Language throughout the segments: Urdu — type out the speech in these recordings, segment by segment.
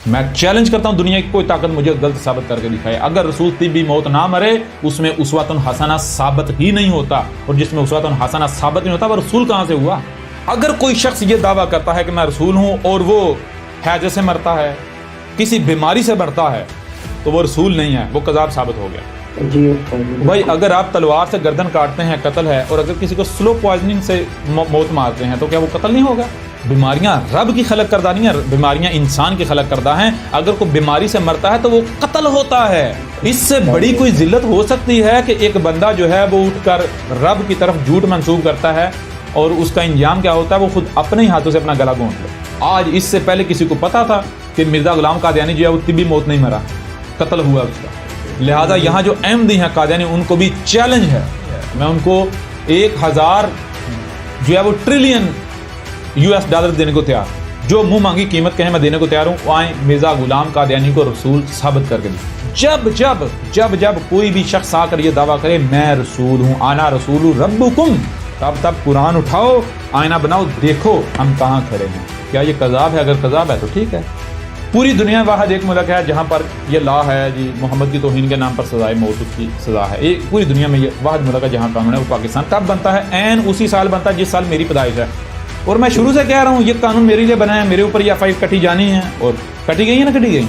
میں چیلنج کرتا ہوں دنیا کی کوئی طاقت مجھے غلط ثابت کر کے دکھائے. اگر رسول طبی موت نہ مرے اس میں اسوۃ حسنہ ثابت ہی نہیں ہوتا, اور جس میں اسوۃ حسنہ ثابت نہیں ہوتا وہ رسول کہاں سے ہوا؟ اگر کوئی شخص یہ دعویٰ کرتا ہے کہ میں رسول ہوں اور وہ ہیجے سے مرتا ہے, کسی بیماری سے مرتا ہے, تو وہ رسول نہیں ہے, وہ کذاب ثابت ہو گیا. بھائی اگر آپ تلوار سے گردن کاٹتے ہیں قتل ہے, اور اگر کسی کو سلو پوائزننگ سے موت مارتے ہیں تو کیا وہ قتل نہیں ہوگا؟ بیماریاں رب کی خلق کردہ نہیں ہیں, بیماریاں انسان کی خلق کردہ ہیں. اگر کوئی بیماری سے مرتا ہے تو وہ قتل ہوتا ہے. اس سے بڑی کوئی ذلت ہو سکتی ہے کہ ایک بندہ جو ہے وہ اٹھ کر رب کی طرف جھوٹ منسوب کرتا ہے, اور اس کا انجام کیا ہوتا ہے, وہ خود اپنے ہی ہاتھوں سے اپنا گلا گھونٹ لے. آج اس سے پہلے کسی کو پتا تھا کہ مرزا غلام قادیانی جو ہے وہ طبی موت نہیں مرا, قتل ہوا اس کا. لہٰذا یہاں جو احمدی ہیں قادیانی, ان کو بھی چیلنج ہے, میں ان کو 1000 جو ہے وہ ٹریلین $US دینے کو تیار, جو منہ مانگی قیمت کہیں میں دینے کو تیار ہوں. وہ آئیں مرزا غلام قادیانی کو رسول ثابت کر کے دیں. جب کوئی بھی شخص آ کر یہ دعویٰ کرے میں رسول ہوں, آنا رسول ربکم, تب قرآن اٹھاؤ, آئینہ بناؤ, دیکھو ہم کہاں کھڑے ہیں. کیا یہ کذاب ہے؟ اگر کذاب ہے تو ٹھیک ہے. پوری دنیا واحد ایک ملک ہے جہاں پر یہ لا ہے جی, محمد کی توہین کے نام پر سزائے موت کی سزا ہے. ایک پوری دنیا میں یہ واحد ملک ہے جہاں قانون ہے, وہ پاکستان. کب بنتا ہے؟ عین اسی سال بنتا ہے جس سال میری پیدائش ہے. اور میں شروع سے کہہ رہا ہوں یہ قانون میرے لیے بنا ہے, میرے اوپر یہ FIR کٹی جانی ہے, اور کٹی گئی ہے نا کٹی گئی.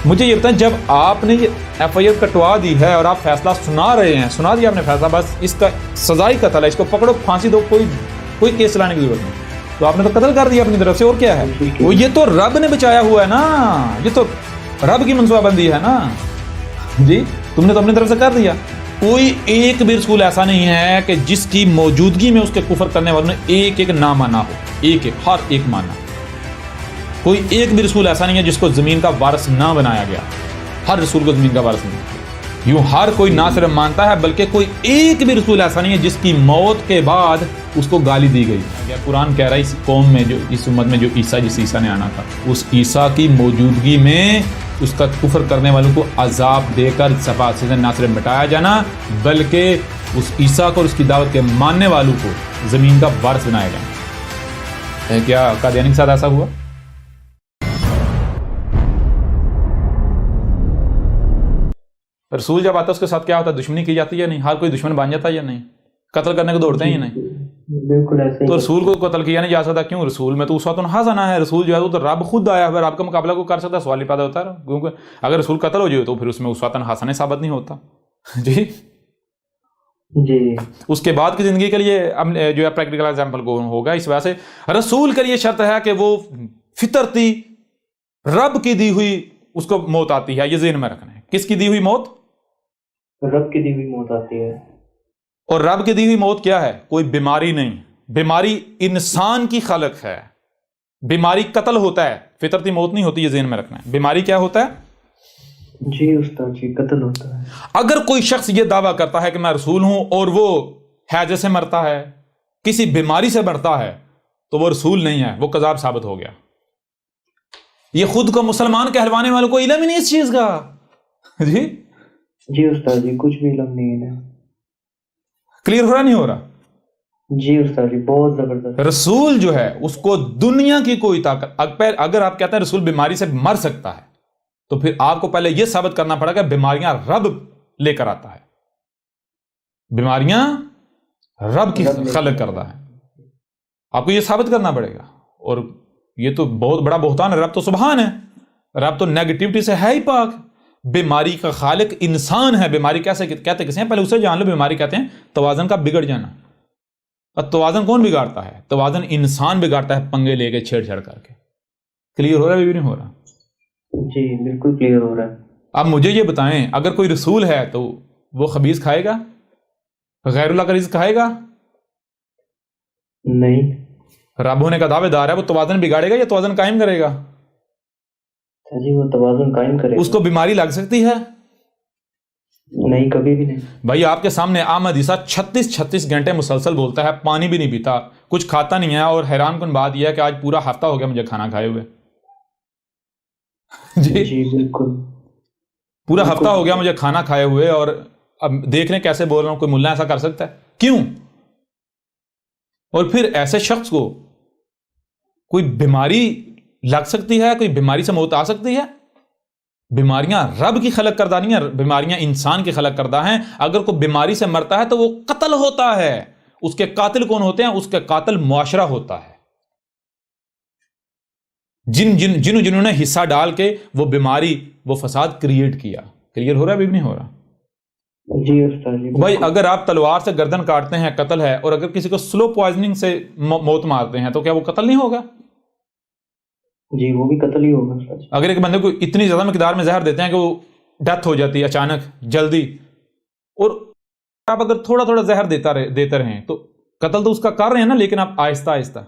مجھے یہ بتائیں, جب آپ نے یہ FIR کٹوا دی ہے اور آپ فیصلہ سنا رہے ہیں, سنا دیا آپ نے فیصلہ, بس اس کا سزائی قتل ہے, اس کو پکڑو پھانسی دو, کوئی کیس لانے کی ضرورت نہیں. تو آپ نے تو قتل کر دیا اپنی طرف سے, اور کیا ہے وہ, یہ تو رب نے بچایا ہوا ہے نا, یہ تو رب کی منصوبہ بندی ہے نا جی. تم نے تو اپنی طرف سے کر دیا. کوئی ایک بھی رسول ایسا نہیں ہے کہ جس کی موجودگی میں اس کے کفر کرنے والوں نے ایک نہ مانا ہو, ہر ایک مانا. کوئی ایک بھی رسول ایسا نہیں ہے جس کو زمین کا وارث نہ بنایا گیا, ہر رسول کو زمین کا وارث نہیں. یوں ہر کوئی نہ صرف مانتا ہے بلکہ کوئی ایک بھی رسول ایسا نہیں ہے جس کی موت کے بعد اس کو گالی دی گئی. قرآن کہہ رہا ہے اس قوم میں, جو اس امت میں جو عیسیٰ, جس عیسیٰ نے آنا تھا, اس عیسیٰ کی موجودگی میں اس کا کفر کرنے والوں کو عذاب دے کر صفحات سے نہ صرف مٹایا جانا بلکہ اس عیسیٰ کو اور اس کی دعوت کے ماننے والوں کو زمین کا وارث بنایا جانا. کیا قادیانی کے ساتھ ایسا ہوا؟ رسول جب آتا ہے اس کے ساتھ کیا ہوتا ہے؟ دشمنی کی جاتی ہے یا نہیں؟ ہر کوئی دشمن بن جاتا ہے یا نہیں؟ قتل کرنے کو دوڑتے ہیں یا نہیں؟ بالکل ایسے. تو رسول کو قتل کیا نہیں جا سکتا, کیوں؟ رسول میں تو اسوۃ حسنہ ہے. رسول جو ہے وہ تو رب خود آیا ہے, رب کا مقابلہ کو کر سکتا ہے؟ سوال ہی پیدا ہوتا ہے, کیونکہ اگر رسول قتل ہو جائے تو پھر اس میں اسوۃ حسنہ ثابت نہیں ہوتا جی. اس کے بعد کی زندگی کے لیے جو ہے پریکٹیکل ایگزامپل کو ہوگا. اس وجہ سے رسول کے لیے شرط ہے کہ وہ فطرتی رب کی دی ہوئی اس کو موت آتی ہے. یہ ذہن میں رکھنا ہے. کس کی دی ہوئی موت؟ رب کی دی ہوئی موت آتی ہے. اور رب کی دی ہوئی موت کیا ہے؟ کوئی بیماری نہیں. بیماری انسان کی خلق ہے. بیماری قتل ہوتا ہے, فطرتی موت نہیں ہوتی. یہ ذہن میں رکھنا ہے. بیماری کیا ہوتا ہے؟ جی استاد جی, قتل ہوتا ہے. اگر کوئی شخص یہ دعویٰ کرتا ہے کہ میں رسول ہوں اور وہ ہیجے سے مرتا ہے, کسی بیماری سے مرتا ہے, تو وہ رسول نہیں ہے, وہ کذاب ثابت ہو گیا. یہ خود کو مسلمان کہلوانے والوں کو علم ہی نہیں اس چیز کا جی استاد جی, کچھ بھی علم نہیں ہے. کلیئر ہو رہا نہیں ہو رہا؟ جی استاد جی, بہت زبردست. رسول جو ہے اس کو دنیا کی کوئی طاقت, اگر آپ کہتے ہیں رسول بیماری سے مر سکتا ہے تو پھر آپ کو پہلے یہ ثابت کرنا پڑا کہ بیماریاں رب لے کر آتا ہے. بیماریاں رب کی خلق کردہ ہے. آپ کو یہ ثابت کرنا پڑے گا. اور یہ تو بہت بڑا بہتان ہے. رب تو سبحان ہے, رب تو نیگیٹیوٹی سے ہے ہی پاک. بیماری کا خالق انسان ہے. بیماری کیسے کہتے کسے ہیں؟ پہلے اسے جان لو. بیماری کہتے ہیں توازن کا بگڑ جانا. اور توازن کون بگاڑتا ہے؟ توازن انسان بگاڑتا ہے, پنگے لے کے چھیڑ چھاڑ کر کے. کلیئر ہو رہا ہے بھی نہیں ہو رہا؟ جی بالکل کلیئر ہو رہا ہے. اب مجھے یہ بتائیں, اگر کوئی رسول ہے تو وہ خبیث کھائے گا؟ غیر اللہ کا رزق کھائے گا؟ نہیں. رب ہونے کا دعوے دار ہے, وہ توازن بگاڑے گا یا توازن قائم کرے گا؟ جی وہ توازن قائم کرے گا. اس کو بیماری لگ سکتی ہے؟ نہیں, کبھی بھی نہیں. بھائی آپ کے سامنے احمد عیسیٰ 36 گھنٹے مسلسل بولتا ہے, پانی بھی نہیں پیتا, کچھ کھاتا نہیں ہے, اور حیران کن بات یہ ہے کہ آج پورا ہفتہ ہو گیا مجھے کھانا کھائے ہوئے. جی بالکل, پورا ہفتہ ہو گیا مجھے کھانا کھائے ہوئے, اور اب دیکھ لیں کیسے بول رہا ہوں. کوئی ملا ایسا کر سکتا ہے؟ کیوں؟ اور پھر ایسے شخص کو کوئی بیماری لگ سکتی ہے، کوئی بیماری سے موت آ سکتی ہے؟ بیماریاں رب کی خلق کردہ نہیں ہیں، بیماریاں انسان کی خلق کردہ ہیں. اگر کوئی بیماری سے مرتا ہے تو وہ قتل ہوتا ہے. اس کے قاتل کون ہوتے ہیں؟ اس کے قاتل معاشرہ ہوتا ہے. جنہوں نے حصہ ڈال کے وہ بیماری، وہ فساد کریٹ کیا. کلیئر ہو رہا ہے بھی نہیں ہو رہا؟ جی استاد جی بھائی اگر آپ تلوار سے گردن کاٹتے ہیں قتل ہے، اور اگر کسی کو سلو پوائزننگ سے موت مارتے ہیں تو کیا وہ قتل نہیں ہوگا؟ جی وہ بھی قتل ہی ہوگا استاد جی. اگر ایک بندے کو اتنی زیادہ مقدار میں زہر دیتے ہیں کہ وہ ڈیتھ ہو جاتی ہے اچانک جلدی، اور آپ اگر تھوڑا تھوڑا زہر دیتے رہیں تو قتل تو اس کا کر رہے ہیں نا، لیکن آپ آہستہ آہستہ.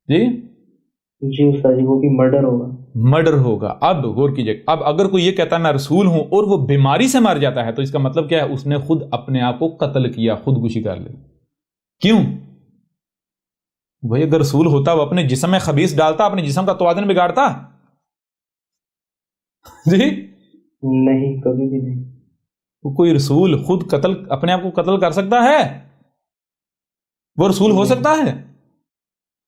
جی جی استاد جی وہ بھی مرڈر ہوگا. مرڈر ہوگا. اب غور کیجئے، اب اگر کوئی یہ کہتا ہے میں رسول ہوں اور وہ بیماری سے مر جاتا ہے تو اس کا مطلب کیا ہے؟ اس نے خود اپنے آپ کو قتل کیا، خودکشی کر لی. کیوں بھائی؟ اگر رسول ہوتا وہ اپنے جسم میں خبیث ڈالتا، اپنے جسم کا توازن بگاڑتا؟ جی نہیں کبھی بھی نہیں. کوئی رسول خود قتل، اپنے آپ کو قتل کر سکتا ہے؟ وہ رسول ہو سکتا ہے؟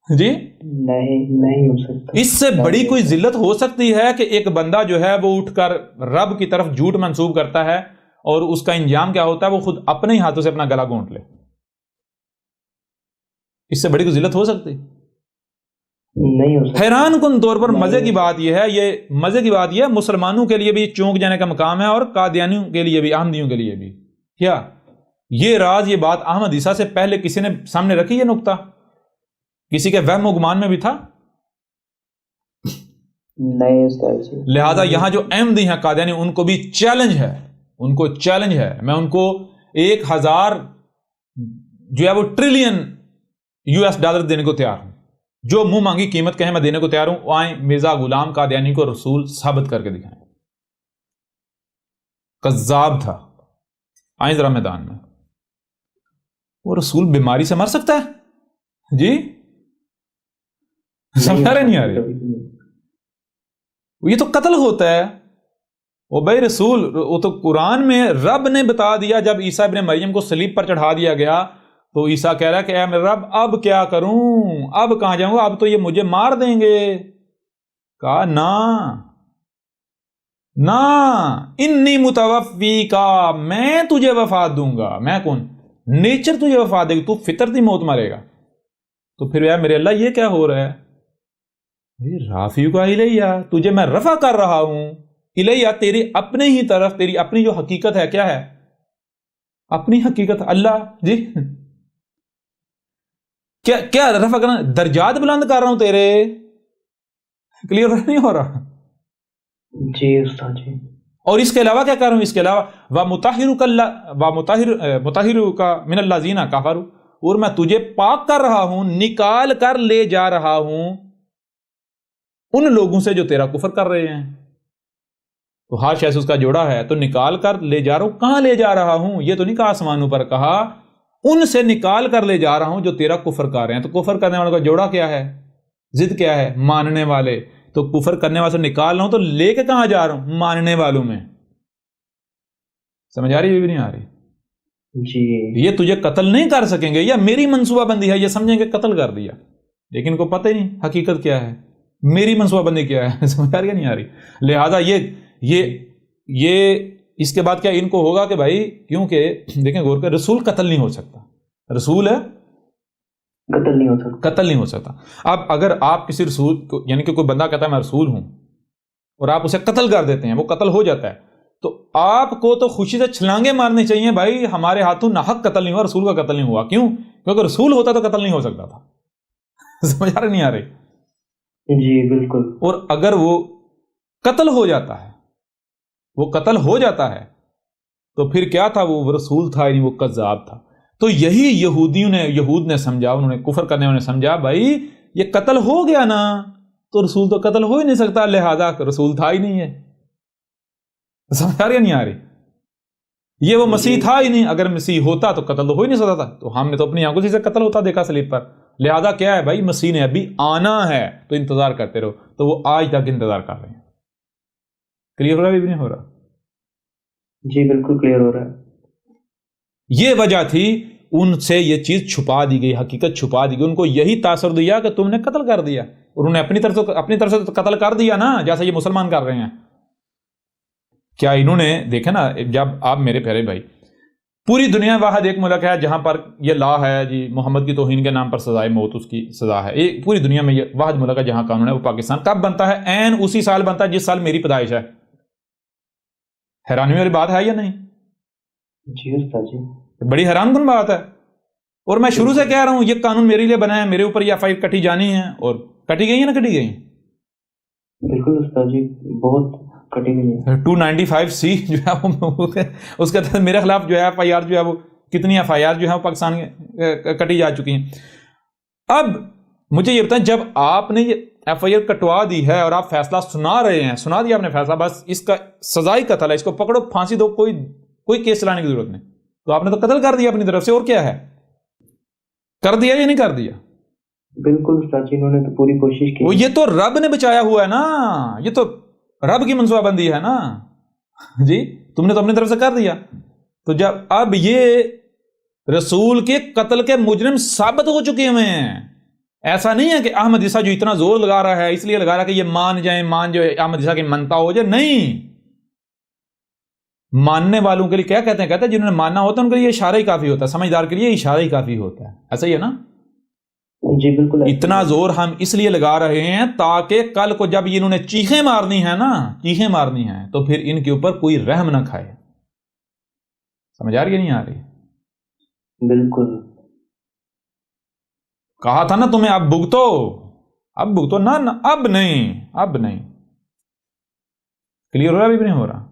جی نہیں ہو سکتا. اس سے بڑی کوئی ذلت ہو سکتی ہے کہ ایک بندہ جو ہے وہ اٹھ کر رب کی طرف جھوٹ منسوب کرتا ہے اور اس کا انجام کیا ہوتا ہے؟ وہ خود اپنے ہی ہاتھوں سے اپنا گلا گھونٹ لے. اس سے بڑی کوئی ذلت ہو سکتی؟ نہیں ہو سکتا. حیران کن طور پر مزے کی بات یہ ہے، مسلمانوں کے لیے بھی چونک جانے کا مقام ہے اور قادیانیوں کے لیے بھی، احمدیوں کے لیے بھی. کیا یہ راز، یہ بات احمد عیسیٰ سے پہلے کسی نے سامنے رکھی؟ یہ نقطہ کسی کے وہم و گمان میں بھی تھا؟ نہیں استاد جی. لہذا یہاں جو احمدی ہیں قادیانی، ان کو بھی چیلنج ہے، ان کو چیلنج ہے. میں ان کو 1000 جو ہے وہ ٹریلین $US دینے کو تیار ہوں. جو منہ مانگی قیمت کہیں میں دینے کو تیار ہوں. آئیں مرزا غلام قادیانی کو رسول ثابت کر کے دکھائیں. کذاب تھا. آئیں ذرا میدان میں. وہ رسول بیماری سے مر سکتا ہے؟ جی سمجھا رہے نہیں آ رہی؟ یہ تو قتل ہوتا ہے. وہ بھائی رسول، وہ تو قرآن میں رب نے بتا دیا. جب عیسیٰ ابن مریم کو صلیب پر چڑھا دیا گیا تو عیسیٰ کہہ رہا ہے کہ اے میرے رب اب کیا کروں، اب کہاں جاؤں گا، اب تو یہ مجھے مار دیں گے. کہا نا انی متوفی کا، میں تجھے وفات دوں گا. میں کون؟ نیچر تجھے وفات دے گی، تو فطرتی موت مرے گا. تو پھر میرے اللہ یہ کیا ہو رہا ہے؟ رافیو کا الیہ، تجھے میں رفع کر رہا ہوں. الیہ تیری اپنے ہی طرف، تیری اپنی جو حقیقت ہے. کیا ہے اپنی حقیقت؟ اللہ. جی کیا رفع کرنا؟ درجات بلند کر رہا ہوں تیرے. کلیئر نہیں ہو رہا؟ جی استاد جی. اور اس کے علاوہ کیا کر رہا ہوں؟ اس کے علاوہ مطہرک من الذین کفروا، اور میں تجھے پاک کر رہا ہوں، نکال کر لے جا رہا ہوں ان لوگوں سے جو تیرا کفر کر رہے ہیں. تو ہر شے سے اس کا جوڑا ہے. تو نکال کر لے جا رہا ہوں، کہاں لے جا رہا ہوں؟ یہ تو نہیں کہا آسمانوں پر، کہا ان سے نکال کر لے جا رہا ہوں جو تیرا کفر کر رہے ہیں. تو کفر کرنے والوں کا جوڑا کیا ہے؟ ضد کیا ہے؟ ماننے والے. تو کفر کرنے والے سے نکال رہا ہوں تو لے کے کہاں جا رہا ہوں؟ ماننے والوں میں. سمجھ آ رہی ہے بھی نہیں آ رہی؟ جی یہ تجھے قتل نہیں کر سکیں گے، یا میری منصوبہ بندی ہے، یہ سمجھیں گے قتل کر دیا، لیکن کو پتہ ہی نہیں حقیقت کیا ہے، میری منصوبہ بندی کیا ہے. سمجھ آ رہی ہے نہیں آ رہی؟ لہذا یہ اس کے بعد کیا ان کو ہوگا کہ بھائی، کیونکہ دیکھیں غور کر، رسول قتل نہیں ہو سکتا. رسول ہے قتل نہیں ہو سکتا. اب اگر آپ کسی رسول کو، یعنی کہ کوئی بندہ کہتا ہے میں رسول ہوں، اور آپ اسے قتل کر دیتے ہیں، وہ قتل ہو جاتا ہے، تو آپ کو تو خوشی سے چھلانگے مارنے چاہیے. بھائی ہمارے ہاتھوں ناحق قتل نہیں ہوا، رسول کا قتل نہیں ہوا. کیوں؟ کیونکہ رسول ہوتا تو قتل نہیں ہو سکتا تھا. سمجھ آ رہی نہیں آ رہی؟ جی بالکل. اور اگر وہ قتل ہو جاتا ہے تو پھر کیا تھا؟ وہ رسول تھا ہی نہیں، وہ کذاب تھا. تو یہی یہود نے سمجھا، انہوں نے کفر کرنے والوں نے سمجھا بھائی یہ قتل ہو گیا نا، تو رسول تو قتل ہو ہی نہیں سکتا، لہذا رسول تھا ہی نہیں ہے. سمجھ آ رہی ہے نہیں آ رہی؟ یہ وہ مسیح تھا ہی نہیں. اگر مسیح ہوتا تو قتل تو ہو ہی نہیں سکتا تھا. تو ہم نے تو اپنی آنکھوں سے قتل ہوتا دیکھا صلیب پر. لہذا کیا ہے بھائی، مسیح نے ابھی آنا ہے تو انتظار کرتے رہو. تو وہ آج تک انتظار کر رہے ہیں. کلیئر ہو رہا ہے بھی نہیں ہو رہا؟ جی بالکل کلیئر ہو رہا ہے. یہ وجہ تھی ان سے یہ چیز چھپا دی گئی، حقیقت چھپا دی گئی، ان کو یہی تاثر دیا کہ تم نے قتل کر دیا، اور انہوں نے اپنی طرف سے قتل کر دیا نا، جیسا یہ مسلمان کر رہے ہیں۔ کیا انہوں نے دیکھا نا، جب آپ میرے پیارے بھائی، پوری دنیا واحد ایک ملک ہے جہاں پر یہ لا ہے جی، محمد کی توہین کے نام پر سزائے موت اس کی سزا ہے، ایک پوری دنیا میں یہ واحد ملک ہے جہاں قانون ہے، وہ پاکستان۔ کب بنتا ہے؟ عین اسی سال بنتا ہے جس سال میری پیدائش ہے۔ حیرانی والی بات ہے یا نہیں؟ جی استاد جی، بڑی حیران کن بات ہے، اور میں شروع سے کہہ رہا ہوں یہ قانون میرے لیے بنا ہے، میرے اوپر یہ FIR کٹی جانی ہے، اور کٹی گئی ہے نا، کٹی گئی ہیں۔ بالکل استاد جی، بہت کٹی گئی ہے۔ 295C جو ہے وہ اس کے تحت میرے خلاف جو ہے FIR جو ہے وہ کتنی FIR جو ہے وہ پاکستان کٹی جا چکی ہیں۔ اب مجھے یہ بتائیں، جب آپ نے یہ FIR کٹوا دی ہے اور آپ فیصلہ سنا رہے ہیں، سنا دیا آپ نے فیصلہ، بس اس کا سزائی قتل ہے، اس کو پکڑو پھانسی دو، کوئی کیس چلانے کی ضرورت نہیں، تو آپ نے تو قتل کر دیا اپنی طرف سے، اور کیا ہے؟ کر دیا یا نہیں کر دیا؟ بالکل استاد جی، انہوں نے تو پوری کوشش کی۔ وہ یہ تو رب نے بچایا ہوا ہے نا، یہ تو رب کی منصوبہ بندی ہے نا جی، تم نے تو اپنی طرف سے کر دیا۔ تو جب اب یہ رسول کے قتل کے مجرم ثابت ہو چکے ہوئے ہیں، ایسا نہیں ہے کہ احمد عیسیٰ جو اتنا زور لگا رہا ہے اس لیے لگا رہا ہے کہ یہ مان جائیں، احمد عیسیٰ کی منتا ہو جائے، نہیں۔ ماننے والوں کے لیے کیا کہتے ہیں جنہوں نے ماننا ہوتا ہے ان کے لیے اشارہ ہی کافی ہوتا ہے، سمجھدار کے لیے اشارہ ہی کافی ہوتا ہے، ایسا ہی ہے نا؟ جی بالکل، اتنا زور ہم اس لیے لگا رہے ہیں تاکہ کل کو جب انہوں نے چیخیں مارنی ہیں نا، چیخیں مارنی ہیں، تو پھر ان کے اوپر کوئی رحم نہ کھائے۔ سمجھ آ رہی ہے نہیں آ رہی؟ بالکل کہا تھا نا تمہیں اب بھگتو نہ، اب نہیں کلیئر ہو رہا، بھی نہیں ہو رہا؟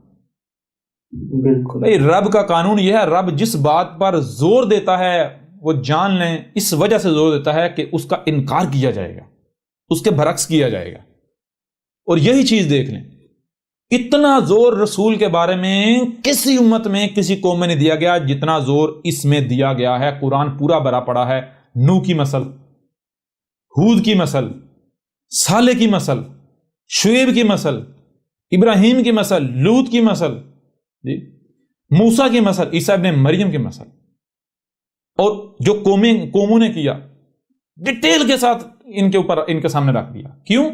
بالکل بھئی رب کا قانون یہ ہے، رب جس بات پر زور دیتا ہے وہ جان لیں اس وجہ سے زور دیتا ہے کہ اس کا انکار کیا جائے گا، اس کے برعکس کیا جائے گا۔ اور یہی چیز دیکھ لیں، اتنا زور رسول کے بارے میں کسی امت میں کسی قوم میں نہیں دیا گیا جتنا زور اس میں دیا گیا ہے۔ قرآن پورا بھرا پڑا ہے، نوح کی مثل، ہود کی مثل، صالح کی مثل، شعیب کی مثل، ابراہیم کی مثل، لوط کی مثل، جی موسیٰ کی مثل، عیسیٰ ابن مریم کی مثل، اور جو قوموں نے کیا ڈیٹیل کے ساتھ ان کے اوپر ان کے سامنے رکھ دیا۔ کیوں؟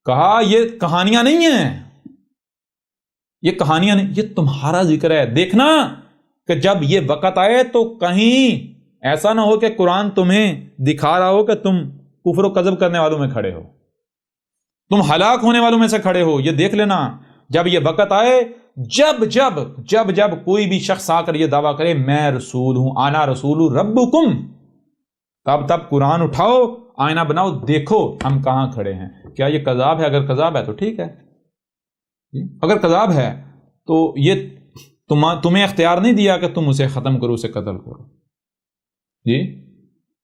کہا یہ کہانیاں نہیں ہیں، یہ کہانیاں نہیں، یہ تمہارا ذکر ہے۔ دیکھنا کہ جب یہ وقت آئے تو کہیں ایسا نہ ہو کہ قرآن تمہیں دکھا رہا ہو کہ تم کفر و کذب کرنے والوں میں کھڑے ہو، تم ہلاک ہونے والوں میں سے کھڑے ہو۔ یہ دیکھ لینا جب یہ وقت آئے، جب کوئی بھی شخص آ کر یہ دعویٰ کرے میں رسول ہوں، آنا رسول ربکم، تب قرآن اٹھاؤ، آئینہ بناؤ، دیکھو ہم کہاں کھڑے ہیں۔ کیا یہ کذاب ہے؟ اگر کذاب ہے تو ٹھیک ہے، اگر کذاب ہے تو یہ تمہیں اختیار نہیں دیا کہ تم اسے ختم کرو، اسے قتل کرو۔ جی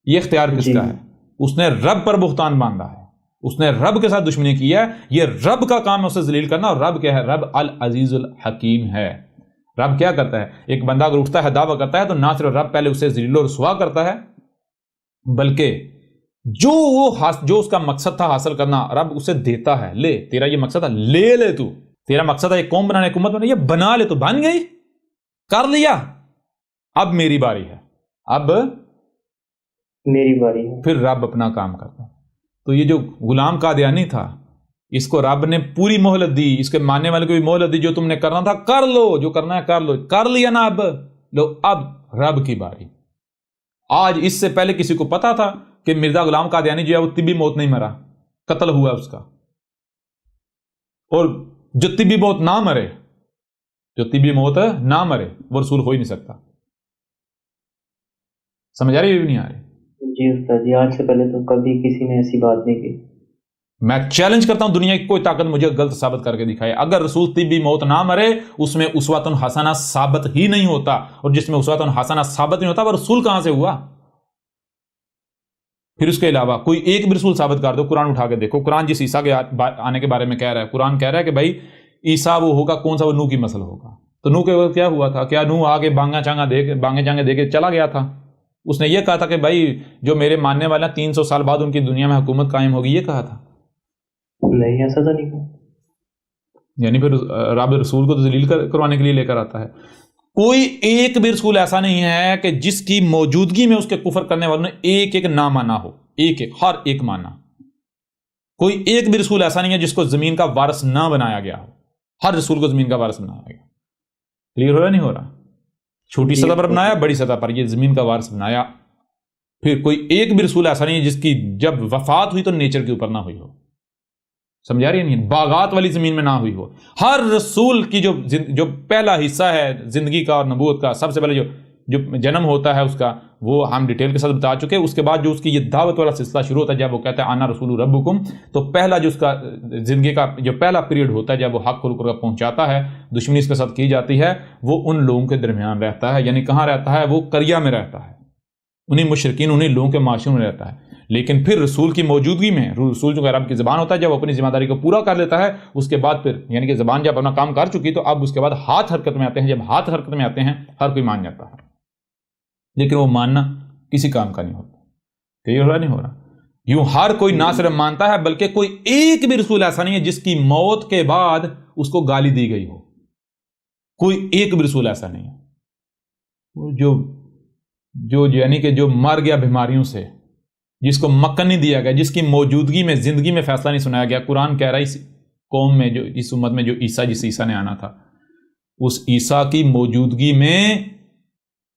یہ اختیار کس کا ہے؟ اس نے رب پر بہتان باندھا ہے، اس نے رب کے ساتھ دشمنی کی ہے، یہ رب کا کام ہے اسے ذلیل کرنا، اور رب کیا ہے؟ رب العزیز الحکیم ہے۔ رب کیا کرتا ہے؟ ایک بندہ اگر اٹھتا ہے دعویٰ کرتا ہے تو نہ صرف رب پہلے اسے ذلیل و رسوا کرتا ہے، بلکہ جو اس کا مقصد تھا حاصل کرنا، رب اسے دیتا ہے، لے تیرا یہ مقصد ہے، لے تو تیرا مقصد ہے ایک قوم بنانے، ایک امت بنانے، یہ بنا لے، تو بن گئی، کر لیا، اب میری باری ہے، اب میری باری ہے۔ پھر رب اپنا کام کرتا ہے۔ تو یہ جو غلام قادیانی تھا، اس کو رب نے پوری مہلت دی، اس کے ماننے والے کو بھی مہلت دی، جو تم نے کرنا تھا کر لو، جو کرنا ہے کر لو، کر لیا نا، اب لو، اب رب کی باری۔ آج اس سے پہلے کسی کو پتا تھا کہ مرزا غلام قادیانی جو ہے وہ طبی موت نہیں مرا، قتل ہوا اس کا، اور جو طبی موت نہ مرے، وہ رسول ہو ہی نہیں سکتا۔ سمجھ آ رہی ہے بھی نہیں آ رہی؟ جی استاد جی، آج سے پہلے تو کبھی کسی نے ایسی بات نہیں کی۔ میں چیلنج کرتا ہوں دنیا کی کوئی طاقت مجھے غلط ثابت کر کے دکھائے، اگر رسول طبی موت نہ مرے اس میں اسوۃ حسنہ ثابت ہی نہیں ہوتا، اور جس میں اسوۃ حسنہ ثابت نہیں ہوتا وہ رسول کہاں سے ہوا؟ پھر اس کے علاوہ کوئی ایک بھی رسول ثابت کر دو، قرآن اٹھا کے دیکھو، قرآن جس عیسیٰ کے آنے کے بارے میں کہہ رہا ہے، قرآن کہہ رہا ہے کہ بھائی عیسیٰ وہ ہوگا کون سا؟ وہ نوح کی نسل ہوگا۔ تو نوح کے وقت کیا ہوا تھا؟ کیا نوح آگے بانگے چانگے دے کے چلا گیا تھا؟ اس نے یہ کہا تھا کہ بھائی جو میرے ماننے والا 300 سال بعد ان کی دنیا میں حکومت قائم ہوگی، یہ کہا تھا؟ نہیں، ایسا تو نہیں کہا۔ یعنی پھر رب رسول کو تو ذلیل کروانے کے لیے لے کر آتا ہے۔ کوئی ایک بھی رسول ایسا نہیں ہے کہ جس کی موجودگی میں اس کے کفر کرنے والوں نے ایک ایک نہ مانا ہو، ایک ایک، ہر ایک مانا۔ کوئی ایک بھی رسول ایسا نہیں ہے جس کو زمین کا وارث نہ بنایا گیا ہو، ہر رسول کو زمین کا وارث بنایا گیا۔ کلیئر ہو رہا نہیں ہو رہا؟ چھوٹی سطح پر بنایا، بڑی سطح پر یہ زمین کا وارث بنایا۔ پھر کوئی ایک بھی رسول ایسا نہیں ہے جس کی جب وفات ہوئی تو نیچر کے اوپر نہ ہوئی ہو، سمجھا رہی ہے نہیں، باغات والی زمین میں نہ ہوئی ہو۔ ہر رسول کی جو پہلا حصہ ہے زندگی کا اور نبوت کا، سب سے پہلے جو جنم ہوتا ہے اس کا، وہ ہم ڈیٹیل کے ساتھ بتا چکے۔ اس کے بعد جو اس کی یہ دعوت والا سلسلہ شروع ہوتا ہے، جب وہ کہتا ہے آنا رسول ربکم، تو پہلا جو اس کا زندگی کا جو پہلا پیریڈ ہوتا ہے جب وہ حق کو پہنچاتا ہے، دشمنی اس کے ساتھ کی جاتی ہے، وہ ان لوگوں کے درمیان رہتا ہے۔ یعنی کہاں رہتا ہے؟ وہ قریہ میں رہتا ہے، انہیں مشرکین، انہیں لوگوں کے معاشرے میں رہتا ہے۔ لیکن پھر رسول کی موجودگی میں، رسول جو عرب کی زبان ہوتا ہے، جب اپنی ذمہ داری کو پورا کر لیتا ہے، اس کے بعد پھر یعنی کہ زبان جب اپنا کام کر چکی تو اب اس کے بعد ہاتھ حرکت میں آتے ہیں۔ جب ہاتھ حرکت میں آتے ہیں ہر کوئی مان جاتا ہے، لیکن وہ ماننا کسی کام کا نہیں ہوتا۔ کلیئر ہو رہا نہیں ہو رہا؟ یوں ہر کوئی نہ صرف مانتا ہے بلکہ کوئی ایک بھی رسول ایسا نہیں ہے جس کی موت کے بعد اس کو گالی دی گئی ہو، کوئی ایک بھی رسول ایسا نہیں ہے جو یعنی کہ جو مر گیا بیماریوں سے، جس کو مکن نہیں دیا گیا، جس کی موجودگی میں زندگی میں فیصلہ نہیں سنایا گیا۔ قرآن کہہ رہا ہے اس قوم میں، جو اس امت میں جو عیسیٰ، جس عیسیٰ نے آنا تھا، اس عیسیٰ کی موجودگی میں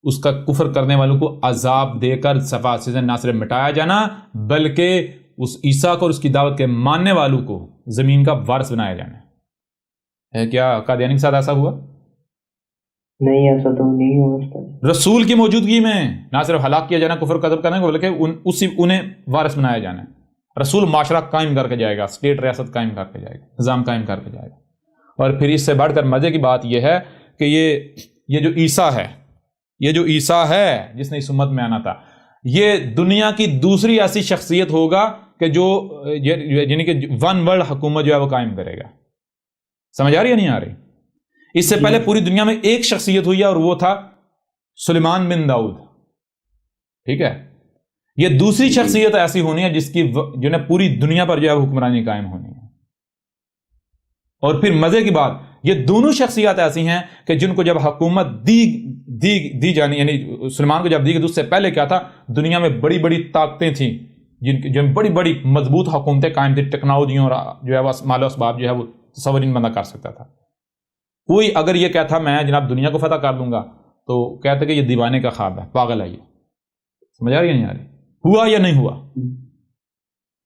اس کا کفر کرنے والوں کو عذاب دے کر صفات سے نہ صرف مٹایا جانا، بلکہ اس عیسیٰ کو اور اس کی دعوت کے ماننے والوں کو زمین کا وارث بنایا جانا ہے۔ کیا قادیانی کے ساتھ ایسا ہوا؟ نہیں، ایسا تو نہیں ہوا۔ رسول کی موجودگی میں نہ صرف ہلاک کیا جانا کفر قذف کرنے کو، بلکہ انہیں وارث بنایا جانا ہے۔ رسول معاشرہ قائم کر کے جائے گا، اسٹیٹ ریاست قائم کر کے جائے گا، نظام قائم کر کے جائے گا۔ اور پھر اس سے بڑھ کر مزے کی بات یہ ہے کہ یہ جو عیسیٰ ہے جس نے اس امت میں آنا تھا، یہ دنیا کی دوسری ایسی شخصیت ہوگا کہ جو یعنی کہ ون ورلڈ حکومت جو ہے وہ قائم کرے گا۔ سمجھ آ رہی ہے نہیں آ رہی؟ اس سے پہلے پوری دنیا میں ایک شخصیت ہوئی ہے اور وہ تھا سلیمان بن داؤد، ٹھیک ہے؟ یہ دوسری شخصیت ایسی ہونی ہے جس کی جو نے پوری دنیا پر جو ہے حکمرانی قائم ہونی ہے۔ اور پھر مزے کی بات، یہ دونوں شخصیات ایسی ہیں کہ جن کو جب حکومت دی جانی، یعنی سلیمان کو جب دی گئی، اس سے پہلے کیا تھا؟ دنیا میں بڑی بڑی طاقتیں تھیں جن بڑی بڑی مضبوط حکومتیں قائم تھیں، ٹیکنالوجیوں اور جو ہے وہ مال و اسباب جو ہے وہ تصور نہیں بندہ کر سکتا تھا۔ کوئی اگر یہ کہتا میں جناب دنیا کو فتح کر دوں گا تو کہتے کہ یہ دیوانے کا خواب ہے، پاگل ہے یہ۔ سمجھ آ رہی ہے نہیں آ رہی؟ ہوا یا نہیں ہوا؟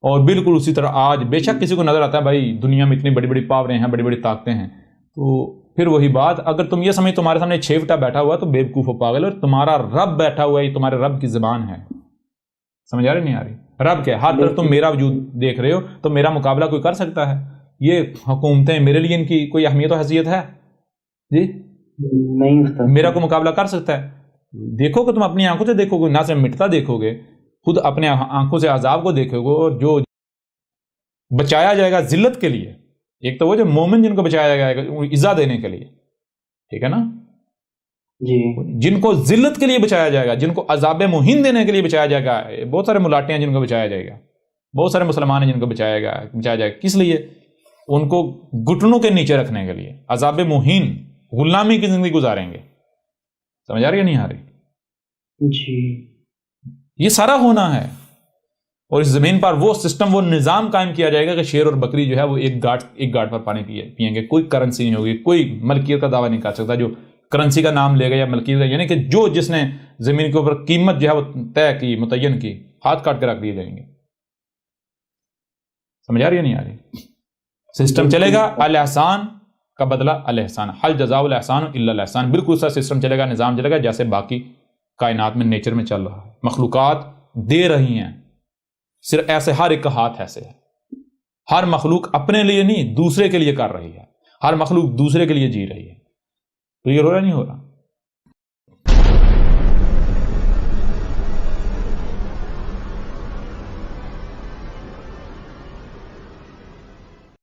اور بالکل اسی طرح آج بے شک کسی کو نظر آتا ہے بھائی دنیا میں اتنی بڑی بڑی پاوریں ہیں، بڑی بڑی طاقتیں ہیں، تو پھر وہی بات، اگر تم یہ سمجھ تمہارے سامنے چھیوٹا بیٹھا ہوا تو بیوقوف و پاگل، اور تمہارا رب بیٹھا ہوا ہے، یہ تمہارے رب کی زبان ہے۔ سمجھ آ رہی نہیں آ رہی؟ رب کے ہر طرف تم میرا وجود دیکھ رہے ہو، تو میرا مقابلہ کوئی کر سکتا ہے؟ یہ حکومتیں میرے لیے ان کی کوئی اہمیت و حیثیت ہے جی؟ نہیں، میرا کو مقابلہ کر سکتا ہے؟ دیکھو کہ تم اپنی آنکھوں سے دیکھو گے، نہ صرف مٹتا دیکھو گے، خود اپنے آنکھوں سے عذاب کو دیکھو گے، اور جو بچایا جائے گا ذلت کے لیے، ایک تو وہ جو مومن جن کو بچایا جائے گا عزت دینے کے لیے، ٹھیک ہے نا جی، جن کو ذلت کے لیے بچایا جائے گا، جن کو عذاب مہین دینے کے لیے بچایا جائے گا، بہت سارے ملاٹے ہیں جن کو بچایا جائے گا، بہت سارے مسلمان ہیں جن کو بچایا جائے گا، کس لیے؟ ان کو گھٹنوں کے نیچے رکھنے کے لیے، عذاب مہین، غلامی کی زندگی گزاریں گے۔ سمجھ آ رہی ہے نہیں آ رہی؟ جی، یہ سارا ہونا ہے، اور اس زمین پر وہ سسٹم، وہ نظام قائم کیا جائے گا کہ شیر اور بکری جو ہے وہ ایک گاٹ پر پانی پئیں گے، کوئی کرنسی نہیں ہوگی، کوئی ملکیت کا دعویٰ نہیں کر سکتا جو کرنسی کا نام لے گا یا ملکیت کا، یعنی کہ جس نے زمین کے اوپر قیمت جو ہے وہ طے کی، متعین کی، ہاتھ کاٹ کے رکھ دیے جائیں گے۔ سمجھ آ رہی ہے نہیں آ رہی؟ سسٹم چلے گا الاحسان کا بدلہ الاحسان، حل جزاء الاحسان الا الاحسان، بالکل سا سسٹم چلے گا، نظام چلے گا جیسے باقی کائنات میں نیچر میں چل رہا ہے، مخلوقات دے رہی ہیں، صرف ایسے ہر ایک کا ہاتھ ایسے ہے، ہر مخلوق اپنے لیے نہیں دوسرے کے لیے کر رہی ہے، ہر مخلوق دوسرے کے لیے جی رہی ہے۔ تو یہ ہو رہا نہیں ہو رہا؟